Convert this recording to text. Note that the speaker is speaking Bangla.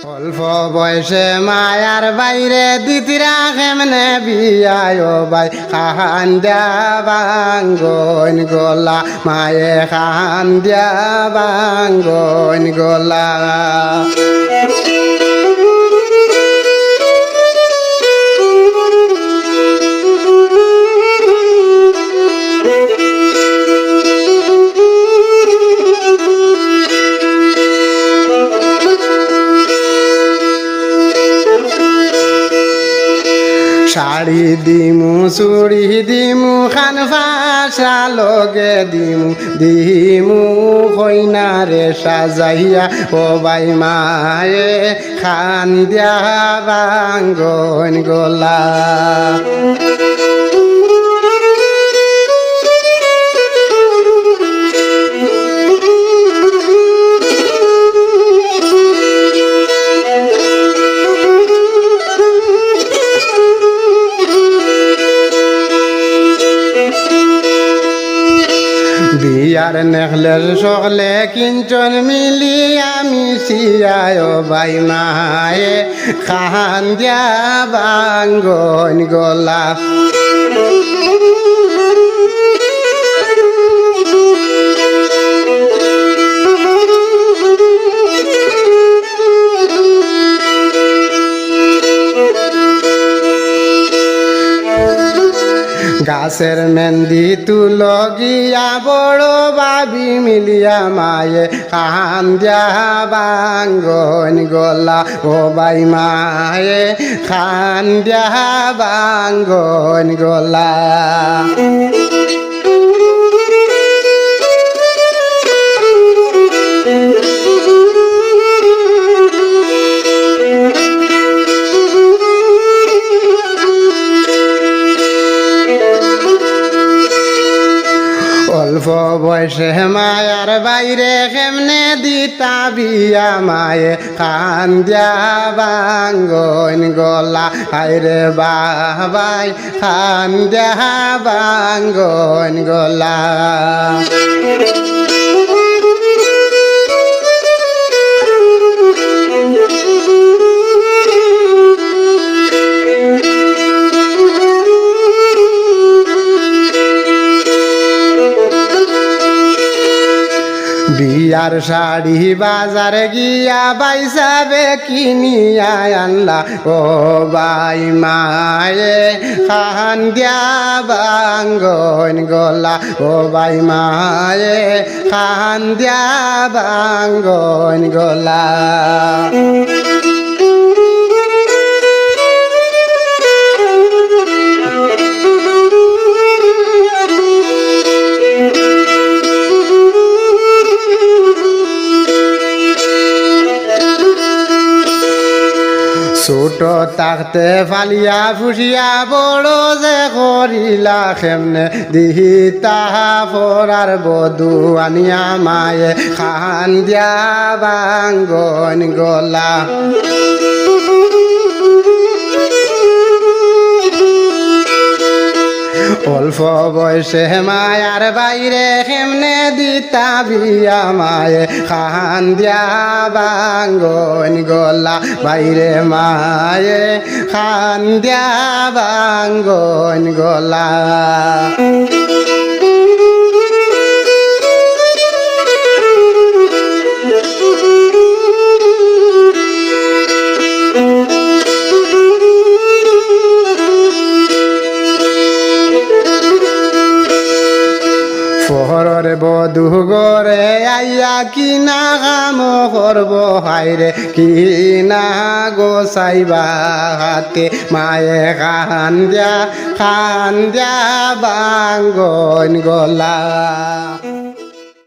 অল্প বয়সে মায়ার বাইরে দিতিরা কেমনে বিয়ায় বাই খান দিয়া বাঙ্গন গলা মায়ে খান দিয়া বাঙ্গন গলা শাড়ি দিমু চুড়ি দিমু খান ফাঁসা লগে দিমু কইনারে সাজাইয়া ও বাই মায়ে খান দিয়া বাঙ্গন গলা বিয়ার নেকলেস সকলে কিঞ্চন মিলিয়া মিশিয়ায় বাই মায়ে খান দিয়া বাঙ্গন গলা গাছের মেহেন্দি তুলগিয়া বড় বাবি মিলিয়া মায়ে খান দিয়া বাঙ্গন গলা ও বাই মায়ে খান দিয়া বাঙ্গন গলা অল্প বয়সে মায়ার বাইরে কেমনে দিতা বিয়া মায়ে খান দিয়া বাঙ্গন গলা হায়রে বাবাই খান দিয়া বাঙ্গন গলা বিয়ার শাড়ি বাজারে গিয়া বাইসাবে কিনিয়া আনলা ও বাই মায়ে খান দিয়া বাঙ্গন গলা ও বাই মায়ে খান দিয়া বাঙ্গন গলা ছোট থাকতে ফালিয়া ফুসিয়া বড় যে করিলা কেমনে দিহিতা ফরার বধু আনিয়া মায়ে খান দিয়া বাঙ্গন গলা অল্প বয়সে মায়ার বাইরে কেমনে দিতা বিয়া মায়ে খান দিয়া বাঙ্গন গলা বাইরে মায়ে খান দিয়া বাঙ্গন গলা ফহরের বধূ গরে আইয়া কিনা কাম করব হাইরে কিনা গোসাইবা হাতে মায়ে খান দিয়া বাঙ্গন গলা।